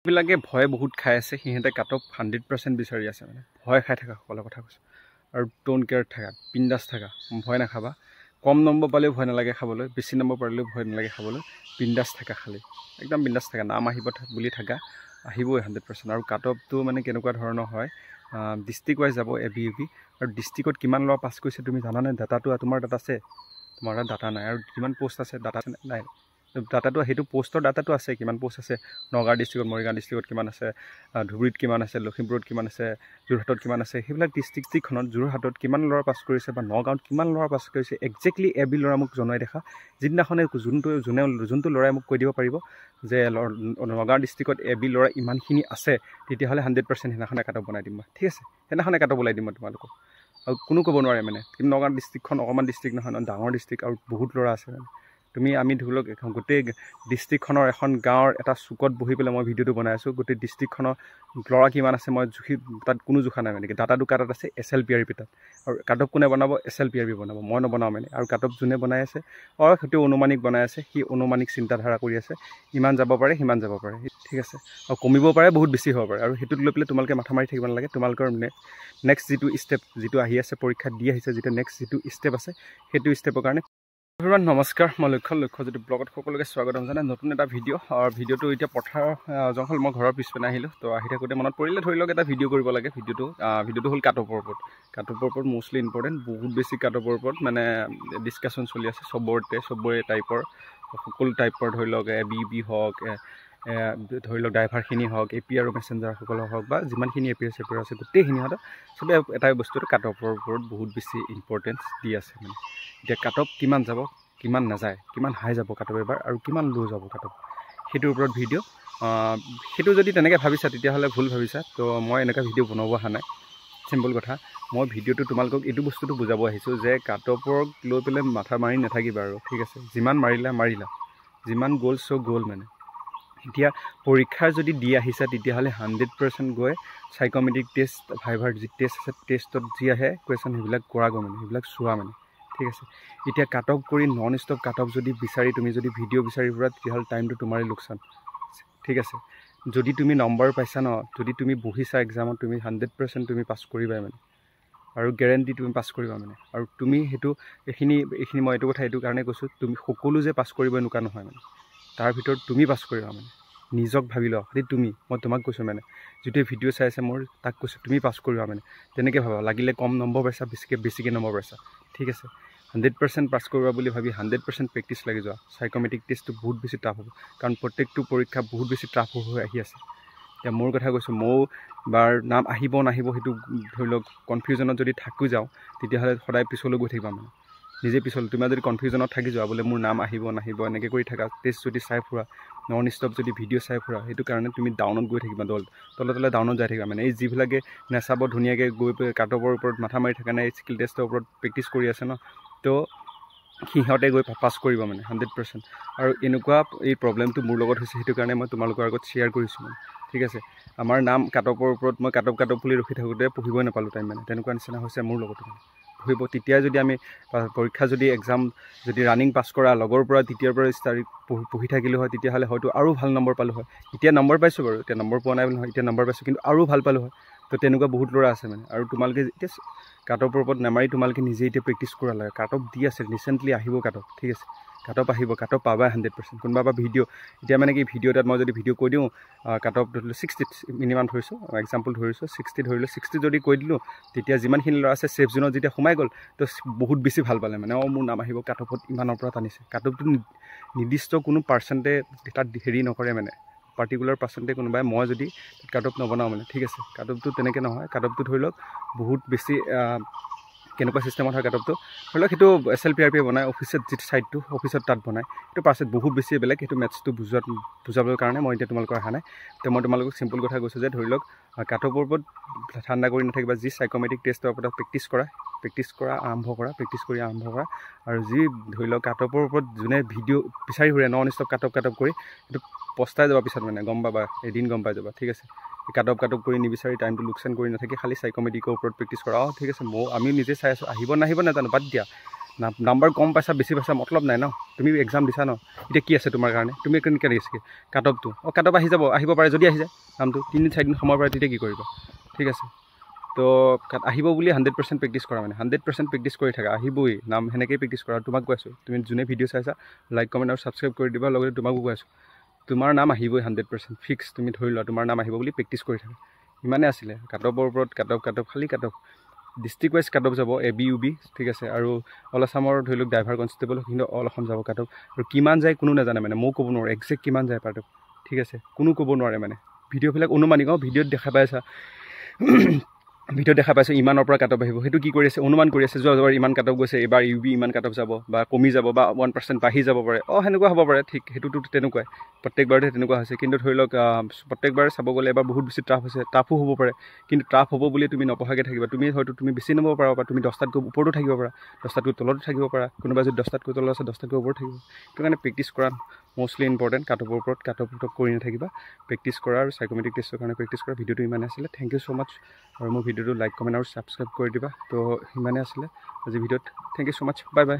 বিলাকে ভয় বহুত খাই আছে সিহঁতে কাটঅফ 100% বিচাৰি আছে মানে ভয় খাই থাকা সকলৰ কথা কৈছো আৰু ডোন্ট কেয়াৰ থাকা বিন্দাস থাকা ভয় নাখাবা কম নম্বৰ পালেও ভয় নালাগে খাবলৈ বেছি নম্বৰ পালেও ভয় নালাগে খাবলৈ বিন্দাস থাকা খালি একদম বিন্দাস থাকা নাম আহিব বুলি থাকা আহিবই 100% আৰু কাটঅফটো মানে কেনেকুৱা ধৰণৰ হয় ডিস্ট্ৰিক্ট ওয়াইজ যাব এবিইউপি আৰু ডিস্ট্ৰিক্টত কিমান ল'ৰা পাছ কৰিছে তুমি জানানে ডাটাটো তোমাৰ ডাটা আছে তোমাৰ ডাটা নাই আৰু কিমান পোষ্ট আছে ডাটা নাই ডাটাটো হেতু পোষ্টৰ ডাটাটো আছে কিমান পোষ্ট আছে নগাঁও ডিস্ট্ৰিক্টত মৰিগাঁও ডিস্ট্ৰিক্টত কিমান আছে ধুবুৰীত কিমান আছে লখিমপুৰত কিমান আছে যোৰহাটত কিমান আছে সেইবিলাক ডিস্ট্ৰিক্টখনত যোৰহাটত কিমান ল'ৰা পাছ কৰিছে বা নগাঁৱত কিমান ল'ৰা পাছ কৰিছে এক্সেক্টলি এবি ল'ৰা মোক জনাই দেখা যিদিনাখনে যোনটো ল'ৰাই মোক কৈ দিব পাৰিব যে নগাঁও ডিস্ট্ৰিক্টত এবি ল'ৰা ইমানখিনি আছে তেতিয়াহ'লে 100% সেইদিনাখনে কাটঅফ বনাই দিম মই ঠিক আছে সেইদিনাখনে কাটঅফ বনাই দিম মই তোমালোকক আৰু কোনো ক'ব নোৱাৰে মানে কিন্তু নগাঁও ডিস্ট্ৰিক্টখন অকণমান ডিস্ট্ৰিক্ট নহয় ডাঙৰ ডিস্ট্ৰিক্ট আৰু বহুত ল'ৰা আছে মানে আমি ধৰি লওক এখন গোটেই ডিস্ট্ৰিক্টখনৰ এখন গাঁৱৰ এটা চুকত বহি পেলাই মই ভিডিঅ'টো বনাই আছোঁ গোটেই ডিস্ট্ৰিক্টখনৰ ল'ৰা কিমান আছে মই জুখি তাত কোনো জোখা নাই মানে ডাটাটো কাটাত আছে SLPRB তাত আৰু কাটঅফ কোনে বনাব SLPRB বনাব মই নবনাওঁ মানে আৰু কাটঅফ যোনে বনাই আছে সেইটো অনুমানিক বনাই আছে সি অনুমানিক চিন্তাধাৰা কৰি আছে ইমান যাব পাৰে সিমান যাব পাৰে ঠিক আছে আৰু কমিব পাৰে বহুত বেছি হ'ব পাৰে আৰু সেইটোত লৈ পেলাই তোমালোকে মাথা মাৰি থাকিব নালাগে তোমালোকৰ নেক্সট যিটো ষ্টেপ যিটো আহি আছে পৰীক্ষা দি আহিছে যিটো নেক্সট যিটো ষ্টেপ আছে সেইটো ষ্টেপৰ কাৰণে এভৰিৱান নমস্কাৰ মই লক্ষ্য যদি ব্লগত সকলোকে স্বাগতম জনাই নতুন এটা ভিডিঅ' আৰু ভিডিঅ'টো এতিয়া পথাৰ জংঘল মই ঘৰৰ পিছপিনে আহিলোঁ তো আহি থাকোঁতে মনত পৰিলে ধৰি লওক এটা ভিডিঅ' কৰিব লাগে ভিডিঅ'টো হ'ল কাটঅফৰ ওপৰত মোষ্টলি ইম্পৰ্টেণ্ট বহুত বেছি কাটঅফৰ ওপৰত মানে ডিছকাশ্যন চলি আছে চবৰে টাইপৰ সকলো টাইপৰ ধৰি লওক এবিইউপি হওক ধৰি লওক ড্ৰাইভাৰখিনি হওক এপি আৰু মেছেঞ্জাৰসকলৰ হওক বা যিমানখিনি এপিআৰ আছে গোটেইখিনি চবে এটাই বস্তুটো কাটঅফৰ ওপৰত বহুত বেছি ইম্পৰ্টেঞ্চ দি আছে মানে এতিয়া কাটঅফ কিমান যাব কিমান নাযায় কিমান হাই যাব কাটঅফ এবাৰ আৰু কিমান ল' যাব কাটঅফ সেইটোৰ ওপৰত ভিডিঅ' সেইটো যদি তেনেকৈ ভাবিছা তেতিয়াহ'লে ভুল ভাবিছা তো মই এনেকুৱা ভিডিঅ' বনাব অহা নাই চিম্পল কথা মই ভিডিঅ'টো তোমালোকক এইটো বস্তুটো বুজাব আহিছোঁ যে কাটঅফক লৈ পেলাই মাথা মাৰি নাথাকিবা আৰু ঠিক আছে যিমান মাৰিলা যিমান গ'ল গ'ল মানে এতিয়া পৰীক্ষাৰ যদি দি আহিছা তেতিয়াহ'লে 100% গৈ সাইকোমেট্ৰিক টেষ্ট ভাইভাৰ যি টেষ্ট আছে টেষ্টত যি আহে কুৱেশ্যন সেইবিলাক কৰাগৈ মানে সেইবিলাক চোৱা মানে ঠিক আছে এতিয়া কাটঅফ কৰি নন ষ্টপ কাটঅফ যদি বিচাৰি তুমি যদি ভিডিঅ' বিচাৰি ফুৰা তেতিয়াহ'লে টাইমটো তোমাৰে লোকচান ঠিক আছে যদি তুমি নম্বৰ পাইছা ন যদি তুমি বহিছা এক্সামত তুমি 100% তুমি পাছ কৰিবাই মানে আৰু গেৰেণ্টি তুমি পাছ কৰিবা মানে আৰু তুমি এইখিনি মই এইটো কথা এইটো কাৰণে কৈছোঁ তুমি সকলো যে পাছ কৰিব এনেকুৱা নহয় মানে তাৰ ভিতৰত তুমি পাছ কৰিবা মানে নিজক ভাবি লোৱা খালি মই তোমাক কৈছোঁ মানে যিটোৱে ভিডিঅ' চাই আছে মোৰ তাক কৈছোঁ তুমি পাছ কৰিবা মানে তেনেকৈ ভাবা লাগিলে কম নম্বৰ পাইছা বেছিকৈ নম্বৰ পাইছা ঠিক আছে 100% পাছ কৰিবা বুলি ভাবি 100% প্ৰেক্টিছ লাগি যোৱা সাইকোমেট্ৰিক টেষ্টটো বহুত বেছি টাফ হ'ব কাৰণ প্ৰত্যেকটো পৰীক্ষা বহুত বেছি টাফ হৈ আহি আছে এতিয়া মোৰ কথা কৈছোঁ ময়ো বাৰ নাম আহিব নাহিব সেইটো ধৰি লওক কনফিউজনত যদি থাকি যাওঁ তেতিয়াহ'লে সদায় পিছলৈ গৈ থাকিবা মানে নিজে পিছলৈ তুমি যদি কনফিউজনত থাকি যোৱা বোলে মোৰ নাম আহিব নাহিব এনেকৈ কৰি থাকা টেষ্ট যদি চাই ফুৰা নন ষ্টপ যদি ভিডিঅ' চাই ফুৰা সেইটো কাৰণে তুমি ডাউনত গৈ থাকিবা তলে ডাউনত যাই থাকিবা মানে এই যিবিলাকে নেচাব ধুনীয়াকৈ গৈ কাটঅফৰ ওপৰত মাথা মাৰি থকা নাই স্কিল টেষ্টৰ ওপৰত প্ৰেক্টিছ কৰি আছে ন তো সিহঁতে গৈ পাছ কৰিব মানে 100% আৰু এনেকুৱা এই প্ৰব্লেমটো মোৰ লগত হৈছে সেইটো কাৰণে মই তোমালোকৰ আগত শ্বেয়াৰ কৰিছোঁ মানে ঠিক আছে আমাৰ নাম কাটঅফৰ ওপৰত মই কাটঅফ বুলি ৰখি থাকোঁতে পঢ়িবই নাপালোঁ টাইম মানে তেনেকুৱা নিচিনা হৈছে মোৰ লগতো মানে পঢ়িব তেতিয়াই যদি আমি পৰীক্ষা যদি এক্সাম যদি ৰানিং পাছ কৰা লগৰ পৰা তৃতীয়ৰ পৰা পঢ়ি থাকিলোঁ হয় তেতিয়াহ'লে হয়তো আৰু ভাল নম্বৰ পালোঁ হয় এতিয়া নম্বৰ পাইছোঁ বাৰু এতিয়া নম্বৰ পোৱা নাই বুলি নহয় এতিয়া নম্বৰ পাইছোঁ কিন্তু আৰু ভাল পালোঁ হয় তো তেনেকুৱা বহুত ল'ৰা আছে মানে আৰু তোমালোকে এতিয়া কাটঅফৰ ওপৰত নামাৰি তোমালোকে নিজে এতিয়া প্ৰেক্টিছ কৰা লাগে কাটঅফ দি আছে ৰিচেণ্টলি আহিব কাটঅফ ঠিক আছে কাটঅফ আহিব কাটঅফ পাবা 100% কোনোবা বা ভিডিঅ' এতিয়া মানে কি ভিডিঅ' এটাত মই যদি ভিডিঅ' কৈ দিওঁ কাটঅফ ধৰিলোঁ 60 মিনিমাম ধৰিছোঁ এক্সাম্পল ধৰিছোঁ 60 ধৰিলোঁ 60 যদি কৈ দিলোঁ তেতিয়া যিমানখিনি ল'ৰা আছে ছেফ জোনত যেতিয়া সোমাই গ'ল তো বহুত বেছি ভাল পালে মানে মোৰ নাম আহিব কাটঅফত ইমানৰ পৰা টানিছে কাটঅফটো নিৰ্দিষ্ট কোনো পাৰ্চেণ্টে তাত হেৰি নকৰে মানে পাৰ্টিকুলাৰ পাৰ্চেণ্টে কোনোবাই মই যদি কাটঅফ নবনাওঁ মানে ঠিক আছে কাটঅফটো তেনেকৈ নহয় কাটঅফটো ধৰি লওক বহুত বেছি কেনেকুৱা চিষ্টেমত হয় কাটঅফটো ধৰি লওক সেইটো SLPRB বনায় অফিচত যিটো ছাইটটো অফিচত তাত বনায় সেইটো পাৰ্চেণ্ট বহুত বেছি বেলেগ সেইটো মেথছটো বুজাবৰ কাৰণে মই এতিয়া তোমালোকৰ অহা নাই তো মই তোমালোকক চিম্পল কথা কৈছোঁ যে ধৰি লওক কাটঅফৰ ওপৰত ঠাণ্ডা কৰি নাথাকিবা যি সাইকোমেট্ৰিক টেষ্টৰ ওপৰত প্ৰেক্টিছ কৰা আৰম্ভ কৰা আৰু যি ধৰি লওক কাটঅফৰ ওপৰত যোনে ভিডিঅ' বিচাৰি ফুৰে নন ষ্টপ কাটঅফ কৰি সেইটো পস্তাই যাবা পিছত মানে গম পাবা এদিন গম পাই যাবা ঠিক আছে কাট অফ কৰি নিবিচাৰি টাইমটো লোকচান কৰি নাথাকি খালি সাইকোমেট্ৰিকৰ ওপৰত প্ৰেক্টিছ কৰা ঠিক আছে আমি নিজে চাই আছোঁ আহিব নাহিব নাজানো বাদ দিয়া নাম্বাৰ কম পাইছা বেছি পাইছা মতলব নাই ন তুমি এক্সাম দিছা ন এতিয়া কি আছে তোমাৰ কাৰণে তুমি কেনেকৈ দিছে কাট অফটো কাট অফ আহিব পাৰে যদি আহি যায় নামটো 3-4 দিন সময় পাৰে তেতিয়া কি কৰিবা ঠিক আছে তো আহিব বুলি 100% প্ৰেক্টিছ কৰা মানে 100% প্ৰেক্টিছ কৰি থাকা আহিবই নাম সেনেকৈ প্ৰেক্টিছ কৰা তোমাক কৈ আছোঁ তুমি যোনে ভিডিঅ' চাইছা লাইক কমেণ্ট আৰু ছাবস্ক্ৰাইব কৰি দিবা লগতে তোমাকো কৈ আছোঁ তোমাৰ নাম আহিবই 100% ফিক্স তুমি ধৰি লোৱা তোমাৰ নাম আহিব বুলি প্ৰেক্টিছ কৰি থাকা ইমানে আছিলে কাট অফৰ ওপৰত কাট অফ খালি cut off district wise cut off যাব ABUB ঠিক আছে আৰু অল আছামৰ ধৰি লওক ড্ৰাইভাৰ কনষ্টেবল কিন্তু অল অসম যাব কাট অফ আৰু কিমান যায় কোনো নাজানে মানে ময়ো ক'ব নোৱাৰোঁ একজেক্ট কিমান যায় কাট অফ ঠিক আছে কোনো ক'ব নোৱাৰে মানে ভিডিঅ'বিলাক অনুমানিক ভিডিঅ'ত দেখা পাইছা ভিডিঅ' দেখা পাইছোঁ ইমানৰ পৰা কাট অফ আহিব সেইটো কি কৰি আছে অনুমান কৰি আছে যোৱাবাৰ ইমান কাট অফ গৈছে এইবাৰ UB ইমান কাট অফ যাব বা কমি যাব বা 1% বাঢ়ি যাব পাৰে সেনেকুৱা হ'ব পাৰে ঠিক সেইটোতো তেনেকুৱাই প্ৰত্যেকবাৰতে তেনেকুৱা হৈছে কিন্তু ধৰি লওক প্ৰত্যেকবাৰে চাব গ'লে এবাৰ বহুত বেছি টাফ হৈছে টাফো হ'ব পাৰে কিন্তু টাফ হ'ব বুলি তুমি নপঢ়াকৈ থাকিবা তুমি বেছি নম্বৰ পাৰা বা তুমি 10টাতকৈ ওপৰতো থাকিব পাৰা 10টাতকৈ তলতো থাকিব পাৰা কোনোবা যদি 10টাতকৈ তলত আছে 10টাতকৈ ওপৰত থাকিব সেইটো কাৰণে প্ৰেক্টিছ কৰা মোষ্টলি ইম্পৰ্টেণ্ট কাট অফৰ ওপৰত কাট অফ কৰি নাথাকিবা প্ৰেক্টিছ কৰা আৰু সাইকোমেট্ৰিক টেষ্টৰ কাৰণে প্ৰেক্টিছ কৰা ভিডিঅ'টো ইমানে আছিলে থেংক ইউ ছ' মাছ আৰু মোৰ ভিডিঅ'টো লাইক কমেণ্ট আৰু ছাবস্ক্ৰাইব কৰি দিবা তো ইমানে আছিলে আজি ভিডিঅ'ত thank you so' much bye bye